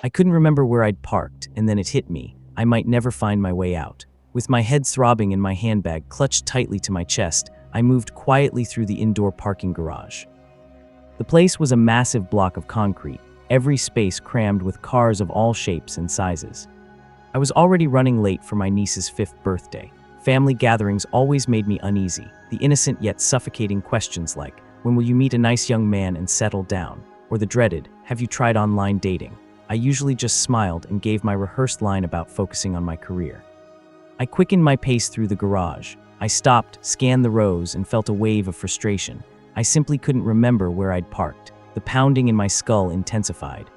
I couldn't remember where I'd parked, and then it hit me. I might never find my way out. With my head throbbing and my handbag clutched tightly to my chest, I moved quietly through the indoor parking garage. The place was a massive block of concrete, every space crammed with cars of all shapes and sizes. I was already running late for my niece's 5th birthday. Family gatherings always made me uneasy, the innocent yet suffocating questions like, when will you meet a nice young man and settle down? Or the dreaded, have you tried online dating? I usually just smiled and gave my rehearsed line about focusing on my career. I quickened my pace through the garage. I stopped, scanned the rows, and felt a wave of frustration. I simply couldn't remember where I'd parked. The pounding in my skull intensified.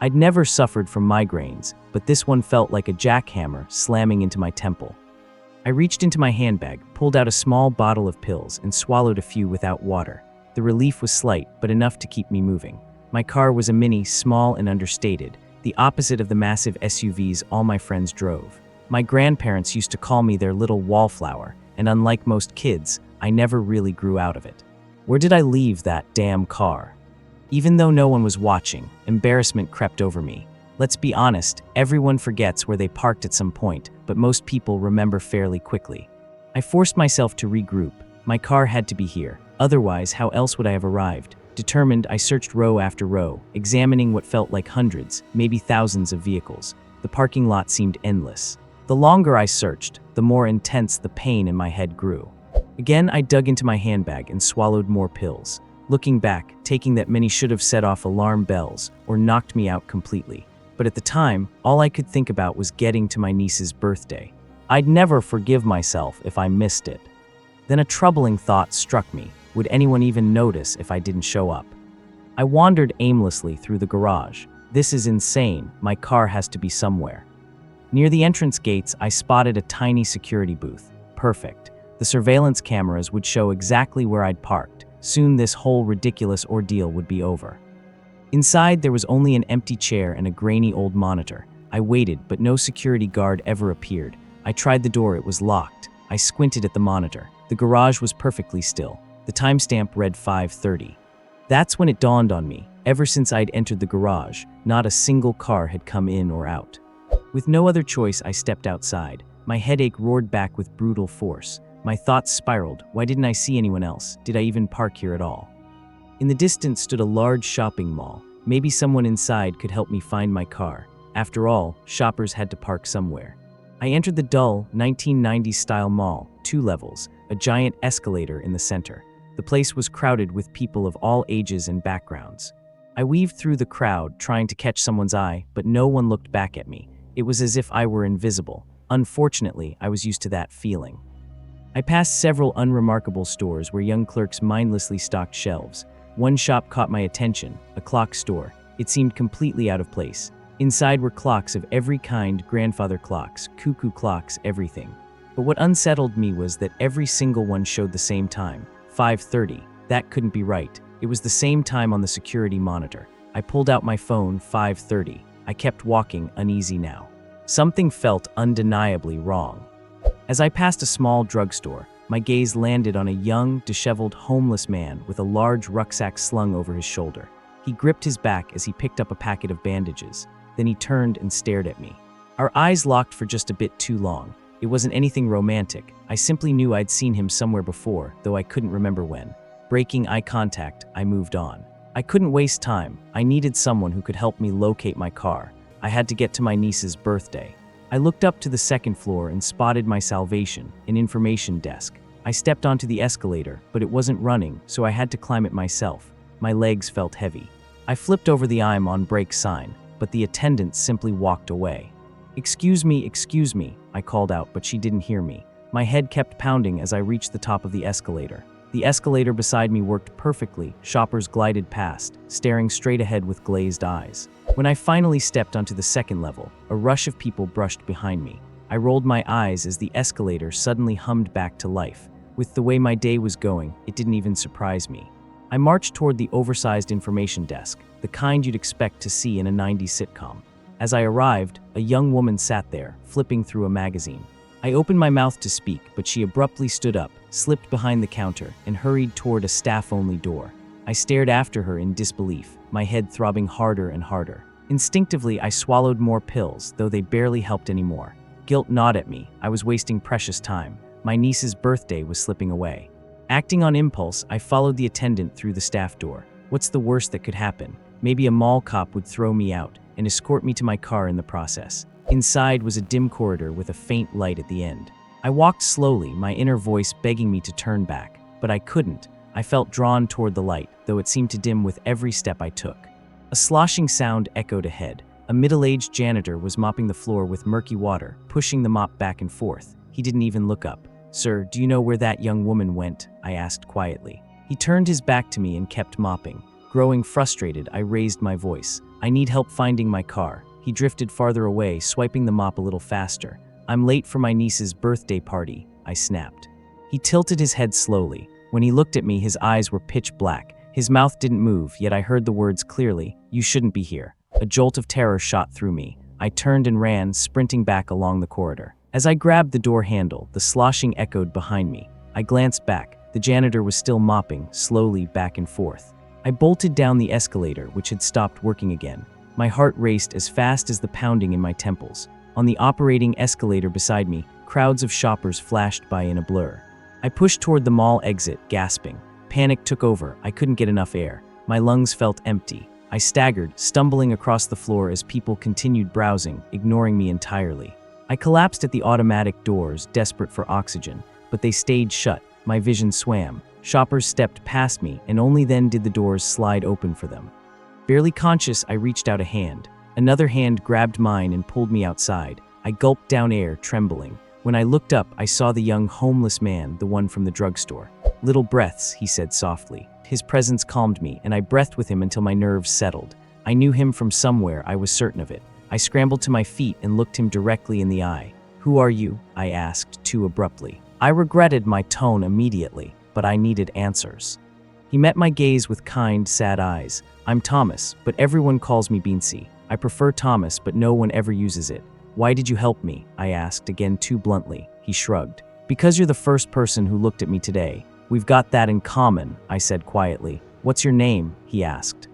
I'd never suffered from migraines, but this one felt like a jackhammer slamming into my temple. I reached into my handbag, pulled out a small bottle of pills, and swallowed a few without water. The relief was slight, but enough to keep me moving. My car was a Mini, small and understated, the opposite of the massive SUVs all my friends drove. My grandparents used to call me their little wallflower, and unlike most kids, I never really grew out of it. Where did I leave that damn car? Even though no one was watching, embarrassment crept over me. Let's be honest, everyone forgets where they parked at some point, but most people remember fairly quickly. I forced myself to regroup. My car had to be here. Otherwise, how else would I have arrived? Determined, I searched row after row, examining what felt like hundreds, maybe thousands of vehicles. The parking lot seemed endless. The longer I searched, the more intense the pain in my head grew. Again, I dug into my handbag and swallowed more pills. Looking back, taking that many should have set off alarm bells or knocked me out completely. But at the time, all I could think about was getting to my niece's birthday. I'd never forgive myself if I missed it. Then a troubling thought struck me. Would anyone even notice if I didn't show up? I wandered aimlessly through the garage. This is insane. My car has to be somewhere. Near the entrance gates, I spotted a tiny security booth. Perfect. The surveillance cameras would show exactly where I'd parked. Soon this whole ridiculous ordeal would be over. Inside, there was only an empty chair and a grainy old monitor. I waited, but no security guard ever appeared. I tried the door, it was locked. I squinted at the monitor. The garage was perfectly still. The timestamp read 5:30. That's when it dawned on me. Ever since I'd entered the garage, not a single car had come in or out. With no other choice, I stepped outside. My headache roared back with brutal force. My thoughts spiraled. Why didn't I see anyone else? Did I even park here at all? In the distance stood a large shopping mall. Maybe someone inside could help me find my car. After all, shoppers had to park somewhere. I entered the dull, 1990s-style mall, 2 levels, a giant escalator in the center. The place was crowded with people of all ages and backgrounds. I weaved through the crowd, trying to catch someone's eye, but no one looked back at me. It was as if I were invisible. Unfortunately, I was used to that feeling. I passed several unremarkable stores where young clerks mindlessly stocked shelves. One shop caught my attention, a clock store. It seemed completely out of place. Inside were clocks of every kind, grandfather clocks, cuckoo clocks, everything. But what unsettled me was that every single one showed the same time, 5:30. That couldn't be right. It was the same time on the security monitor. I pulled out my phone, 5:30. I kept walking, uneasy now. Something felt undeniably wrong. As I passed a small drugstore, my gaze landed on a young, disheveled, homeless man with a large rucksack slung over his shoulder. He gripped his back as he picked up a packet of bandages. Then he turned and stared at me. Our eyes locked for just a bit too long. It wasn't anything romantic. I simply knew I'd seen him somewhere before, though I couldn't remember when. Breaking eye contact, I moved on. I couldn't waste time. I needed someone who could help me locate my car. I had to get to my niece's birthday. I looked up to the second floor and spotted my salvation, an information desk. I stepped onto the escalator, but it wasn't running, so I had to climb it myself. My legs felt heavy. I flipped over the "I'm on break" sign, but the attendant simply walked away. Excuse me, I called out, but she didn't hear me. My head kept pounding as I reached the top of the escalator. The escalator beside me worked perfectly. Shoppers glided past, staring straight ahead with glazed eyes. When I finally stepped onto the second level, a rush of people brushed behind me. I rolled my eyes as the escalator suddenly hummed back to life. With the way my day was going, it didn't even surprise me. I marched toward the oversized information desk, the kind you'd expect to see in a 90s sitcom. As I arrived, a young woman sat there, flipping through a magazine. I opened my mouth to speak, but she abruptly stood up, slipped behind the counter, and hurried toward a staff-only door. I stared after her in disbelief, my head throbbing harder and harder. Instinctively, I swallowed more pills, though they barely helped anymore. Guilt gnawed at me. I was wasting precious time. My niece's birthday was slipping away. Acting on impulse, I followed the attendant through the staff door. What's the worst that could happen? Maybe a mall cop would throw me out and escort me to my car in the process. Inside was a dim corridor with a faint light at the end. I walked slowly, my inner voice begging me to turn back, but I couldn't. I felt drawn toward the light, though it seemed to dim with every step I took. A sloshing sound echoed ahead. A middle-aged janitor was mopping the floor with murky water, pushing the mop back and forth. He didn't even look up. "Sir, do you know where that young woman went?" I asked quietly. He turned his back to me and kept mopping. Growing frustrated, I raised my voice. "I need help finding my car." He drifted farther away, swiping the mop a little faster. "I'm late for my niece's birthday party," I snapped. He tilted his head slowly. When he looked at me, his eyes were pitch black. His mouth didn't move, yet I heard the words clearly. "You shouldn't be here." A jolt of terror shot through me. I turned and ran, sprinting back along the corridor. As I grabbed the door handle, the sloshing echoed behind me. I glanced back. The janitor was still mopping, slowly back and forth. I bolted down the escalator, which had stopped working again. My heart raced as fast as the pounding in my temples. On the operating escalator beside me, crowds of shoppers flashed by in a blur. I pushed toward the mall exit, gasping. Panic took over. I couldn't get enough air. My lungs felt empty. I staggered, stumbling across the floor as people continued browsing, ignoring me entirely. I collapsed at the automatic doors, desperate for oxygen, but they stayed shut. My vision swam. Shoppers stepped past me, and only then did the doors slide open for them. Barely conscious, I reached out a hand. Another hand grabbed mine and pulled me outside. I gulped down air, trembling. When I looked up, I saw the young homeless man, the one from the drugstore. "Little breaths," he said softly. His presence calmed me, and I breathed with him until my nerves settled. I knew him from somewhere, I was certain of it. I scrambled to my feet and looked him directly in the eye. "Who are you?" I asked, too abruptly. I regretted my tone immediately, but I needed answers. He met my gaze with kind, sad eyes. "I'm Thomas, but everyone calls me Beansy. I prefer Thomas, but no one ever uses it." "Why did you help me?" I asked, again too bluntly. He shrugged. "Because you're the first person who looked at me today. We've got that in common," I said quietly. "What's your name?" he asked.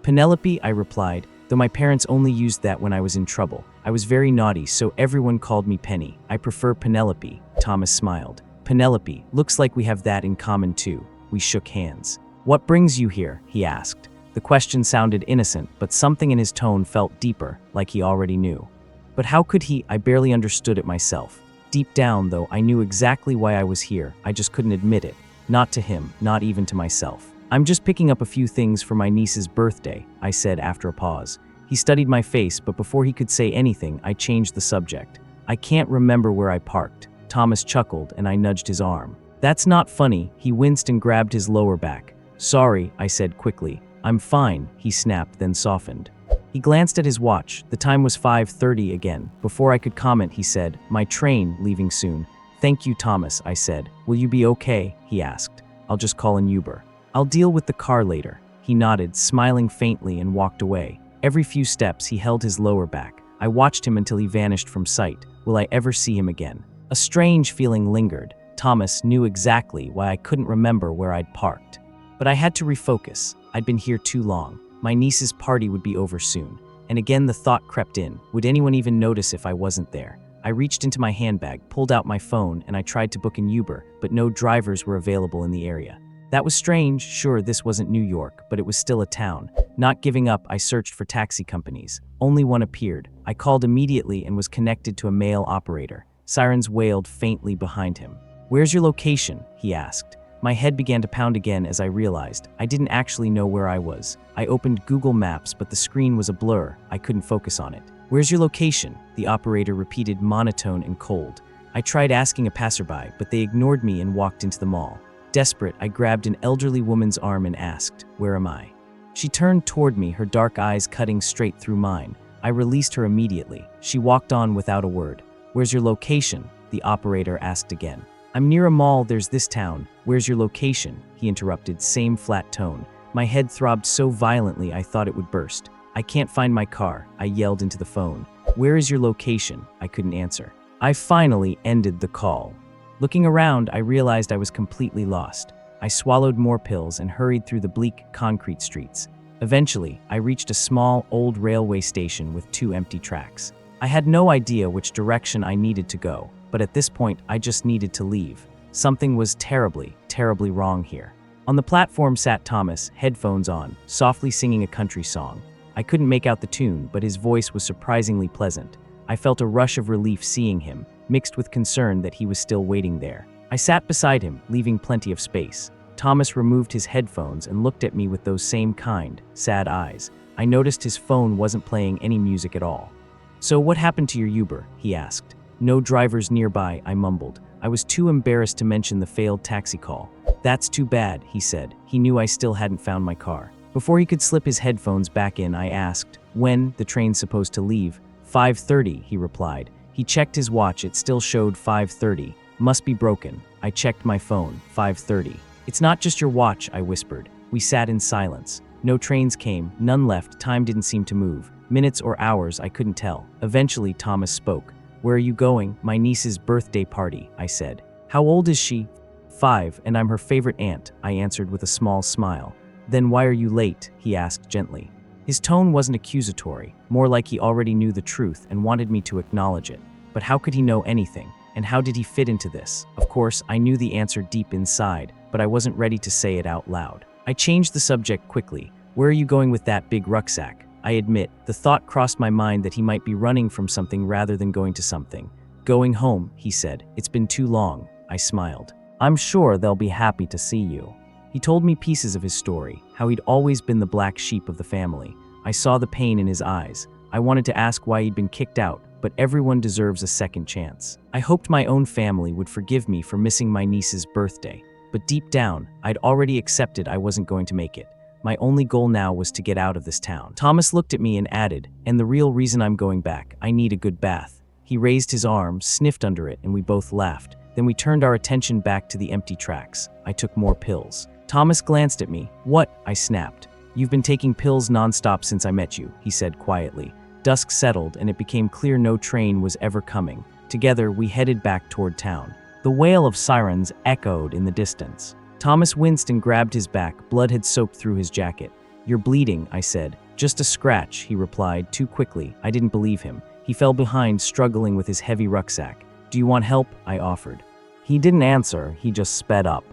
"Penelope," I replied, though my parents only used that when I was in trouble. I was very naughty, so everyone called me Penny. "I prefer Penelope," Thomas smiled. "Penelope, looks like we have that in common too." We shook hands. "What brings you here?" he asked. The question sounded innocent, but something in his tone felt deeper, like he already knew. But how could he? I barely understood it myself. Deep down, though, I knew exactly why I was here. I just couldn't admit it. Not to him, not even to myself. "I'm just picking up a few things for my niece's birthday," I said after a pause. He studied my face, but before he could say anything, I changed the subject. "I can't remember where I parked." Thomas chuckled, and I nudged his arm. "That's not funny." He winced and grabbed his lower back. "Sorry," I said quickly. "I'm fine," he snapped, then softened. He glanced at his watch. The time was 5:30 again. Before I could comment, he said, "My train leaving soon." "Thank you, Thomas," I said. "Will you be okay?" he asked. "I'll just call an Uber." "I'll deal with the car later." He nodded, smiling faintly, and walked away. Every few steps, he held his lower back. I watched him until he vanished from sight. Will I ever see him again? A strange feeling lingered. Thomas knew exactly why I couldn't remember where I'd parked. But I had to refocus. I'd been here too long. My niece's party would be over soon. And again the thought crept in. Would anyone even notice if I wasn't there? I reached into my handbag, pulled out my phone, and I tried to book an Uber, but no drivers were available in the area. That was strange. Sure, this wasn't New York, but it was still a town. Not giving up, I searched for taxi companies. Only one appeared. I called immediately and was connected to a male operator. Sirens wailed faintly behind him. "Where's your location?" he asked. My head began to pound again as I realized I didn't actually know where I was. I opened Google Maps, but the screen was a blur. I couldn't focus on it. "Where's your location?" the operator repeated, monotone and cold. I tried asking a passerby, but they ignored me and walked into the mall. Desperate, I grabbed an elderly woman's arm and asked, "Where am I?" She turned toward me, her dark eyes cutting straight through mine. I released her immediately. She walked on without a word. "Where's your location?" the operator asked again. "I'm near a mall, there's this town." "Where's your location?" he interrupted, same flat tone. My head throbbed so violently I thought it would burst. "I can't find my car," I yelled into the phone. "Where is your location?" I couldn't answer. I finally ended the call. Looking around, I realized I was completely lost. I swallowed more pills and hurried through the bleak, concrete streets. Eventually, I reached a small, old railway station with 2 empty tracks. I had no idea which direction I needed to go, but at this point, I just needed to leave. Something was terribly, terribly wrong here. On the platform sat Thomas, headphones on, softly singing a country song. I couldn't make out the tune, but his voice was surprisingly pleasant. I felt a rush of relief seeing him, mixed with concern that he was still waiting there. I sat beside him, leaving plenty of space. Thomas removed his headphones and looked at me with those same kind, sad eyes. I noticed his phone wasn't playing any music at all. "So what happened to your Uber?" he asked. "No drivers nearby," I mumbled. I was too embarrassed to mention the failed taxi call. "That's too bad," he said. He knew I still hadn't found my car. Before he could slip his headphones back in, I asked, "When the train's supposed to leave?" 5:30, he replied. He checked his watch, it still showed 5:30. Must be broken. I checked my phone, 5:30. "It's not just your watch," I whispered. We sat in silence. No trains came, none left, time didn't seem to move. Minutes or hours, I couldn't tell. Eventually, Thomas spoke. "Where are you going?" "My niece's birthday party," I said. "How old is she?" 5, and I'm her favorite aunt," I answered with a small smile. "Then why are you late?" he asked gently. His tone wasn't accusatory, more like he already knew the truth and wanted me to acknowledge it. But how could he know anything? And how did he fit into this? Of course, I knew the answer deep inside, but I wasn't ready to say it out loud. I changed the subject quickly. "Where are you going with that big rucksack?" I admit, the thought crossed my mind that he might be running from something rather than going to something. "Going home," he said. "It's been too long." I smiled. "I'm sure they'll be happy to see you." He told me pieces of his story, how he'd always been the black sheep of the family. I saw the pain in his eyes. I wanted to ask why he'd been kicked out, but everyone deserves a second chance. I hoped my own family would forgive me for missing my niece's birthday, but deep down, I'd already accepted I wasn't going to make it. My only goal now was to get out of this town. Thomas looked at me and added, "And the real reason I'm going back, I need a good bath." He raised his arm, sniffed under it, and we both laughed. Then we turned our attention back to the empty tracks. I took more pills. Thomas glanced at me. "What?" I snapped. "You've been taking pills nonstop since I met you," he said quietly. Dusk settled, and it became clear no train was ever coming. Together, we headed back toward town. The wail of sirens echoed in the distance. Thomas winced and grabbed his back. Blood had soaked through his jacket. "You're bleeding," I said. "Just a scratch," he replied, too quickly. I didn't believe him. He fell behind, struggling with his heavy rucksack. "Do you want help?" I offered. He didn't answer, he just sped up.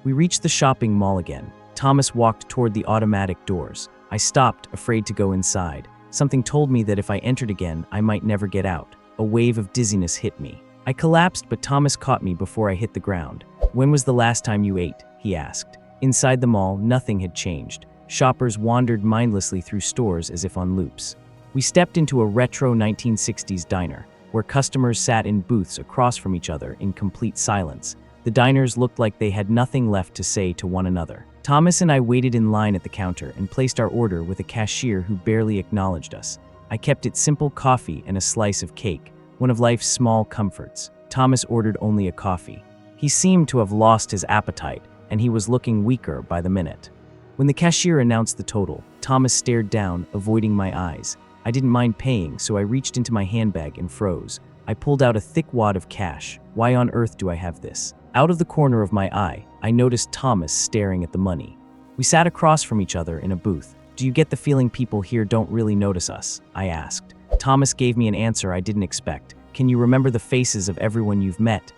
We reached the shopping mall again. Thomas walked toward the automatic doors. I stopped, afraid to go inside. Something told me that if I entered again, I might never get out. A wave of dizziness hit me. I collapsed, but Thomas caught me before I hit the ground. "When was the last time you ate?" he asked. Inside the mall, nothing had changed. Shoppers wandered mindlessly through stores as if on loops. We stepped into a retro 1960s diner, where customers sat in booths across from each other in complete silence. The diners looked like they had nothing left to say to one another. Thomas and I waited in line at the counter and placed our order with a cashier who barely acknowledged us. I kept it simple: coffee and a slice of cake, one of life's small comforts. Thomas ordered only a coffee. He seemed to have lost his appetite, and he was looking weaker by the minute. When the cashier announced the total, Thomas stared down, avoiding my eyes. I didn't mind paying, so I reached into my handbag and froze. I pulled out a thick wad of cash. Why on earth do I have this? Out of the corner of my eye, I noticed Thomas staring at the money. We sat across from each other in a booth. "Do you get the feeling people here don't really notice us?" I asked. Thomas gave me an answer I didn't expect. "Can you remember the faces of everyone you've met?"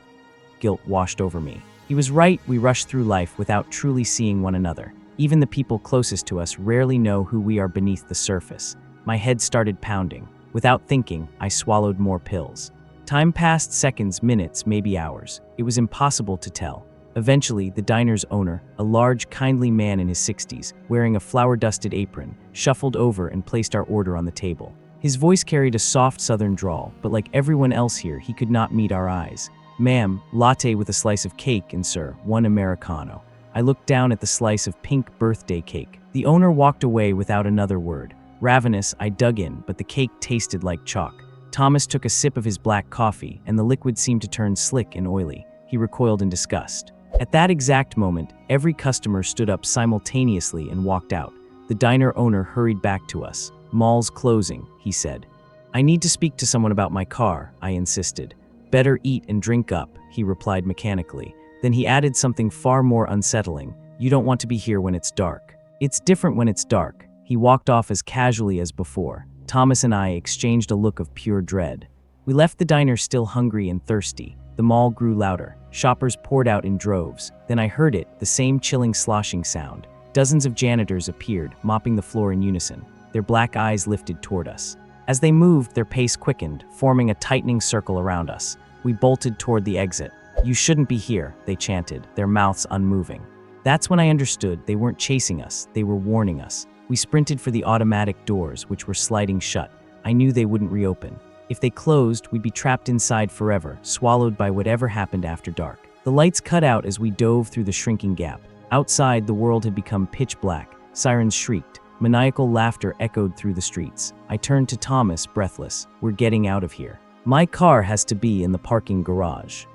Guilt washed over me. He was right, we rush through life without truly seeing one another. Even the people closest to us rarely know who we are beneath the surface. My head started pounding. Without thinking, I swallowed more pills. Time passed, seconds, minutes, maybe hours. It was impossible to tell. Eventually, the diner's owner, a large, kindly man in his 60s, wearing a flour-dusted apron, shuffled over and placed our order on the table. His voice carried a soft southern drawl, but like everyone else here, he could not meet our eyes. "Ma'am, latte with a slice of cake, and sir, one Americano." I looked down at the slice of pink birthday cake. The owner walked away without another word. Ravenous, I dug in, but the cake tasted like chalk. Thomas took a sip of his black coffee, and the liquid seemed to turn slick and oily. He recoiled in disgust. At that exact moment, every customer stood up simultaneously and walked out. The diner owner hurried back to us. "Mall's closing," he said. "I need to speak to someone about my car," I insisted. "Better eat and drink up," he replied mechanically. Then he added something far more unsettling. "You don't want to be here when it's dark." "It's different when it's dark," He walked off as casually as before. Thomas and I exchanged a look of pure dread. We left the diner still hungry and thirsty. The mall grew louder. Shoppers poured out in droves. Then I heard it, the same chilling sloshing sound. Dozens of janitors appeared, mopping the floor in unison, their black eyes lifted toward us. As they moved, their pace quickened, forming a tightening circle around us. We bolted toward the exit. "You shouldn't be here," they chanted, their mouths unmoving. That's when I understood they weren't chasing us, they were warning us. We sprinted for the automatic doors, which were sliding shut. I knew they wouldn't reopen. If they closed, we'd be trapped inside forever, swallowed by whatever happened after dark. The lights cut out as we dove through the shrinking gap. Outside, the world had become pitch black. Sirens shrieked. Maniacal laughter echoed through the streets. I turned to Thomas, breathless. "We're getting out of here. My car has to be in the parking garage."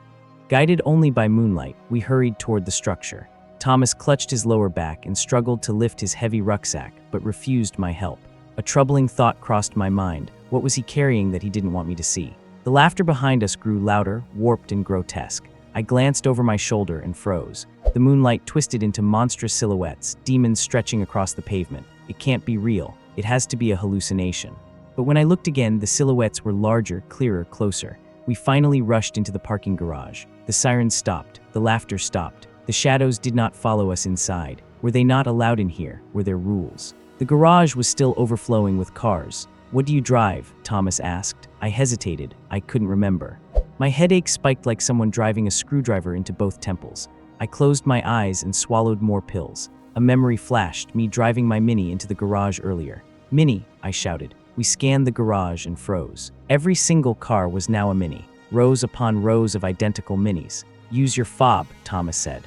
Guided only by moonlight, we hurried toward the structure. Thomas clutched his lower back and struggled to lift his heavy rucksack, but refused my help. A troubling thought crossed my mind. What was he carrying that he didn't want me to see? The laughter behind us grew louder, warped and grotesque. I glanced over my shoulder and froze. The moonlight twisted into monstrous silhouettes, demons stretching across the pavement. It can't be real. It has to be a hallucination. But when I looked again, the silhouettes were larger, clearer, closer. We finally rushed into the parking garage. The sirens stopped. The laughter stopped. The shadows did not follow us inside. Were they not allowed in here? Were there rules? The garage was still overflowing with cars. "What do you drive?" Thomas asked. I hesitated. I couldn't remember. My headache spiked like someone driving a screwdriver into both temples. I closed my eyes and swallowed more pills. A memory flashed, me driving my Mini into the garage earlier. "Mini," I shouted. We scanned the garage and froze. Every single car was now a Mini, rows upon rows of identical Minis. "Use your fob," Thomas said.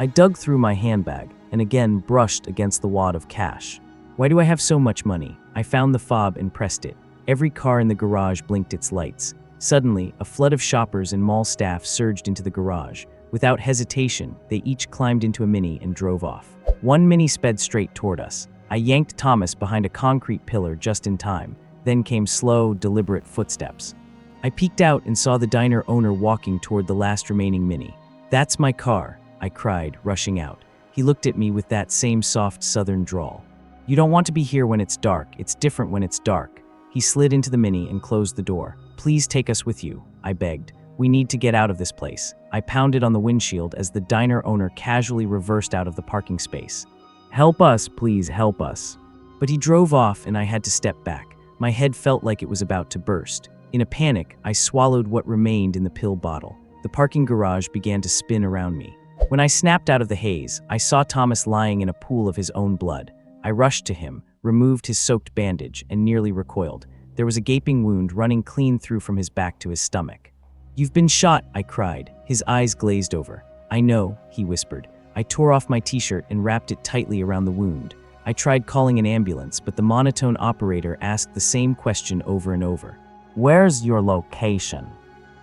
I dug through my handbag and again brushed against the wad of cash. Why do I have so much money? I found the fob and pressed it. Every car in the garage blinked its lights. Suddenly, a flood of shoppers and mall staff surged into the garage. Without hesitation, they each climbed into a Mini and drove off. One Mini sped straight toward us. I yanked Thomas behind a concrete pillar just in time. Then came slow, deliberate footsteps. I peeked out and saw the diner owner walking toward the last remaining Mini. "That's my car," I cried, rushing out. He looked at me with that same soft southern drawl. "You don't want to be here when it's dark. It's different when it's dark." He slid into the Mini and closed the door. "Please take us with you," I begged. "We need to get out of this place." I pounded on the windshield as the diner owner casually reversed out of the parking space. "Help us, please help us." But he drove off and I had to step back. My head felt like it was about to burst. In a panic, I swallowed what remained in the pill bottle. The parking garage began to spin around me. When I snapped out of the haze, I saw Thomas lying in a pool of his own blood. I rushed to him, removed his soaked bandage, and nearly recoiled. There was a gaping wound running clean through from his back to his stomach. "You've been shot," I cried. His eyes glazed over. "I know," he whispered. I tore off my t-shirt and wrapped it tightly around the wound. I tried calling an ambulance, but the monotone operator asked the same question over and over. "Where's your location?"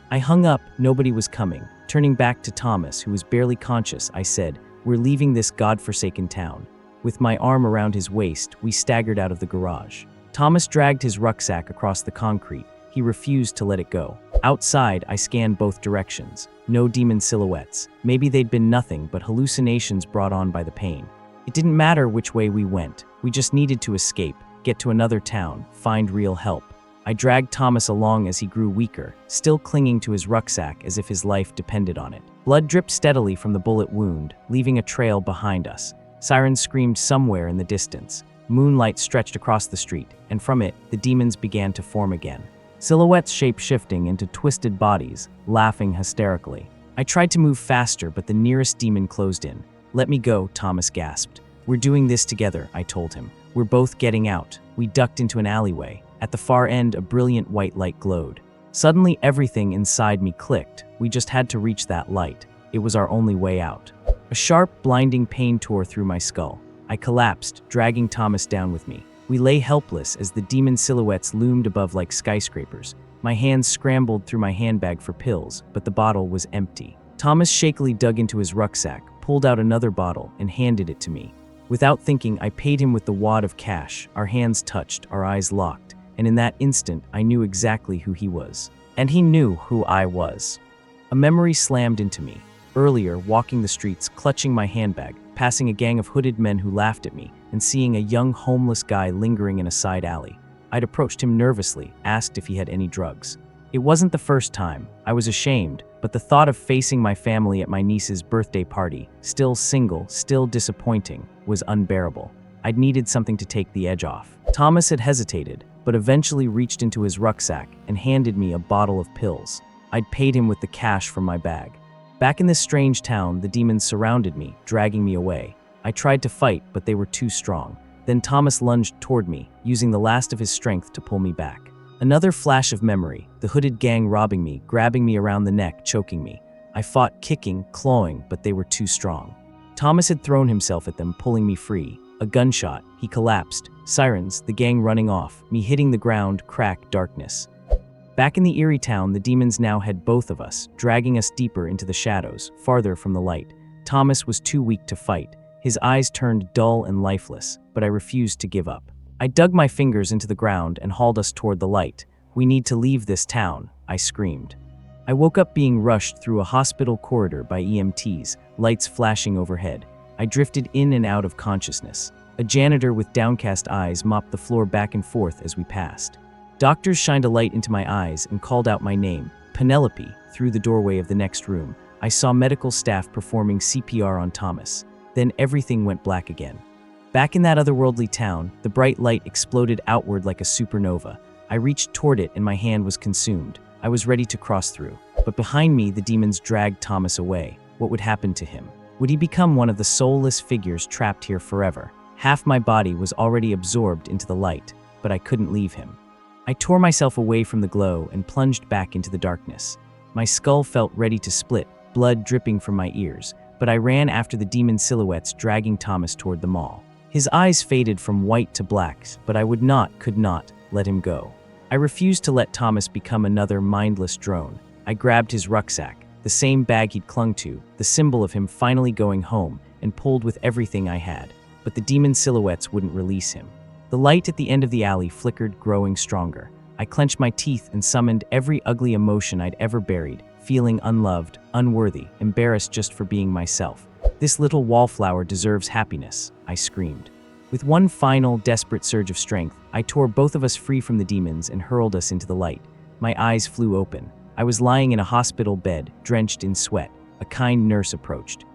I hung up. Nobody was coming. Turning back to Thomas, who was barely conscious, I said, "We're leaving this godforsaken town." With my arm around his waist, we staggered out of the garage. Thomas dragged his rucksack across the concrete. He refused to let it go. Outside, I scanned both directions. No demon silhouettes. Maybe they'd been nothing but hallucinations brought on by the pain. It didn't matter which way we went. We just needed to escape, get to another town, find real help. I dragged Thomas along as he grew weaker, still clinging to his rucksack as if his life depended on it. Blood dripped steadily from the bullet wound, leaving a trail behind us. Sirens screamed somewhere in the distance. Moonlight stretched across the street, and from it, the demons began to form again. Silhouettes shape-shifting into twisted bodies, laughing hysterically. I tried to move faster, but the nearest demon closed in. "Let me go," Thomas gasped. "We're doing this together," I told him. "We're both getting out." We ducked into an alleyway. At the far end, a brilliant white light glowed. Suddenly, everything inside me clicked. We just had to reach that light. It was our only way out. A sharp, blinding pain tore through my skull. I collapsed, dragging Thomas down with me. We lay helpless as the demon silhouettes loomed above like skyscrapers. My hands scrambled through my handbag for pills, but the bottle was empty. Thomas shakily dug into his rucksack, pulled out another bottle, and handed it to me. Without thinking, I paid him with the wad of cash. Our hands touched, our eyes locked, and in that instant, I knew exactly who he was. And he knew who I was. A memory slammed into me. Earlier, walking the streets, clutching my handbag, passing a gang of hooded men who laughed at me, and seeing a young homeless guy lingering in a side alley. I'd approached him nervously, asked if he had any drugs. It wasn't the first time. I was ashamed, but the thought of facing my family at my niece's birthday party, still single, still disappointing, was unbearable. I'd needed something to take the edge off. Thomas had hesitated, but eventually reached into his rucksack and handed me a bottle of pills. I'd paid him with the cash from my bag. Back in this strange town, the demons surrounded me, dragging me away. I tried to fight, but they were too strong. Then Thomas lunged toward me, using the last of his strength to pull me back. Another flash of memory, the hooded gang robbing me, grabbing me around the neck, choking me. I fought, kicking, clawing, but they were too strong. Thomas had thrown himself at them, pulling me free. A gunshot, he collapsed. Sirens, the gang running off, me hitting the ground, crack, darkness. Back in the eerie town, the demons now had both of us, dragging us deeper into the shadows, farther from the light. Thomas was too weak to fight. His eyes turned dull and lifeless, but I refused to give up. I dug my fingers into the ground and hauled us toward the light. "We need to leave this town," I screamed. I woke up being rushed through a hospital corridor by EMTs, lights flashing overhead. I drifted in and out of consciousness. A janitor with downcast eyes mopped the floor back and forth as we passed. Doctors shined a light into my eyes and called out my name, Penelope, through the doorway of the next room. I saw medical staff performing CPR on Thomas. Then everything went black again. Back in that otherworldly town, the bright light exploded outward like a supernova. I reached toward it and my hand was consumed. I was ready to cross through. But behind me, the demons dragged Thomas away. What would happen to him? Would he become one of the soulless figures trapped here forever? Half my body was already absorbed into the light, but I couldn't leave him. I tore myself away from the glow and plunged back into the darkness. My skull felt ready to split, blood dripping from my ears, but I ran after the demon silhouettes dragging Thomas toward the mall. His eyes faded from white to black, but I could not let him go. I refused to let Thomas become another mindless drone. I grabbed his rucksack, the same bag he'd clung to, the symbol of him finally going home, and pulled with everything I had. But the demon silhouettes wouldn't release him. The light at the end of the alley flickered, growing stronger. I clenched my teeth and summoned every ugly emotion I'd ever buried, feeling unloved, unworthy, embarrassed just for being myself. "This little wallflower deserves happiness," I screamed. With one final, desperate surge of strength, I tore both of us free from the demons and hurled us into the light. My eyes flew open. I was lying in a hospital bed, drenched in sweat. A kind nurse approached.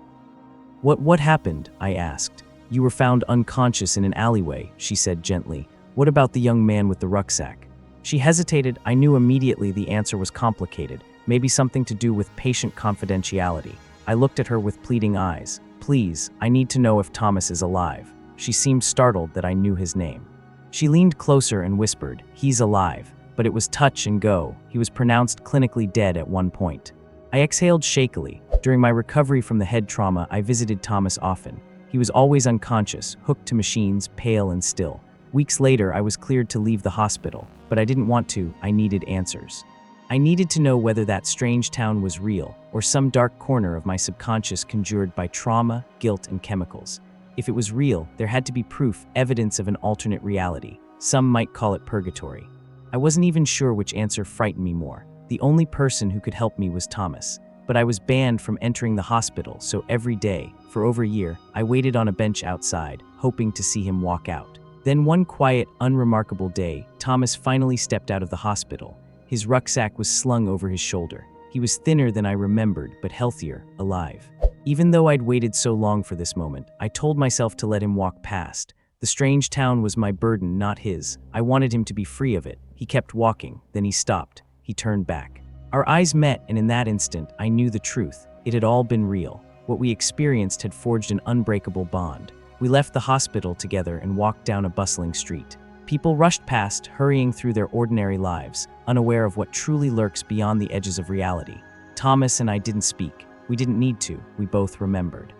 What happened?" I asked. "You were found unconscious in an alleyway," she said gently. "What about the young man with the rucksack?" She hesitated. I knew immediately the answer was complicated, maybe something to do with patient confidentiality. I looked at her with pleading eyes. "Please, I need to know if Thomas is alive." She seemed startled that I knew his name. She leaned closer and whispered, "He's alive." But it was touch and go. He was pronounced clinically dead at one point. I exhaled shakily. During my recovery from the head trauma, I visited Thomas often. He was always unconscious, hooked to machines, pale and still. Weeks later, I was cleared to leave the hospital, but I didn't want to. I needed answers. I needed to know whether that strange town was real, or some dark corner of my subconscious conjured by trauma, guilt, and chemicals. If it was real, there had to be proof, evidence of an alternate reality. Some might call it purgatory. I wasn't even sure which answer frightened me more. The only person who could help me was Thomas. But I was banned from entering the hospital, so every day, for over a year, I waited on a bench outside, hoping to see him walk out. Then one quiet, unremarkable day, Thomas finally stepped out of the hospital. His rucksack was slung over his shoulder. He was thinner than I remembered, but healthier, alive. Even though I'd waited so long for this moment, I told myself to let him walk past. The strange town was my burden, not his. I wanted him to be free of it. He kept walking, then he stopped. He turned back. Our eyes met, and in that instant, I knew the truth. It had all been real. What we experienced had forged an unbreakable bond. We left the hospital together and walked down a bustling street. People rushed past, hurrying through their ordinary lives, unaware of what truly lurks beyond the edges of reality. Thomas and I didn't speak. We didn't need to. We both remembered.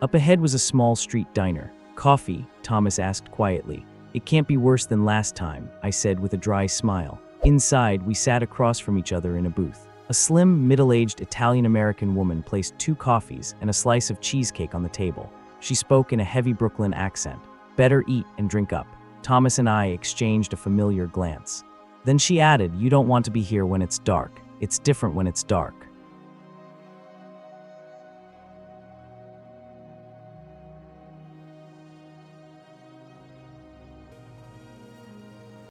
Up ahead was a small street diner. "Coffee?" Thomas asked quietly. "It can't be worse than last time," I said with a dry smile. Inside, we sat across from each other in a booth. A slim, middle-aged Italian-American woman placed 2 coffees and a slice of cheesecake on the table. She spoke in a heavy Brooklyn accent. "Better eat and drink up." Thomas and I exchanged a familiar glance. Then she added, "You don't want to be here when it's dark. It's different when it's dark."